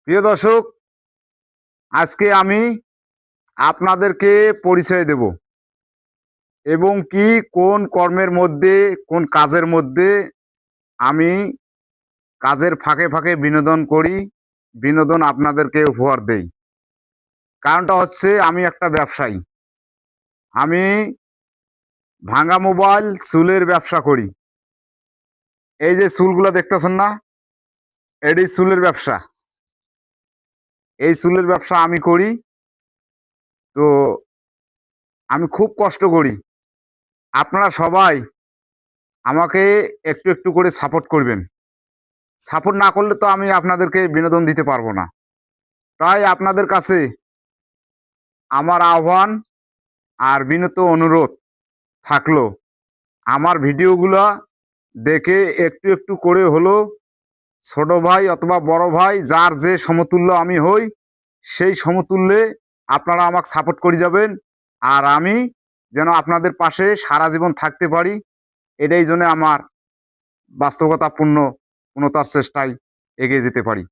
প্রিয় দর্শক, আজকে আমি আপনাদেরকে পরিচয় দেব এবং কি কোন কর্মের মধ্যে, কোন কাজের মধ্যে আমি কাজের ফাঁকে ফাঁকে বিনোদন করি, বিনোদন আপনাদেরকে উপহার দেই। কারণটা হচ্ছে আমি একটা ব্যবসায়ী। আমি ভাঙা মোবাইল চুলের ব্যবসা করি। এই যে চুলগুলো দেখতেছেন না, এটি চুলের ব্যবসা। এই চুলের ব্যবসা আমি করি। তো আমি খুব কষ্ট করি। আপনারা সবাই আমাকে একটু একটু করে সাপোর্ট করবেন। সাপোর্ট না করলে তো আমি আপনাদেরকে বিনোদন দিতে পারবো না। তাই আপনাদের কাছে আমার আহ্বান আর বিনীত অনুরোধ থাকলো, আমার ভিডিওগুলো দেখে একটু একটু করে হলো ছোট ভাই অথবা বড় ভাই যার যে সমতুল্য আমি হই, সেই সমতুল্যে আপনারা আমাকে সাপোর্ট করে যাবেন। আর আমি যেন আপনাদের পাশে সারা জীবন থাকতে পারি, এটাই জন্য আমার বাস্তবতাপূর্ণ পূর্ণতার চেষ্টায় এগিয়ে যেতে পারি।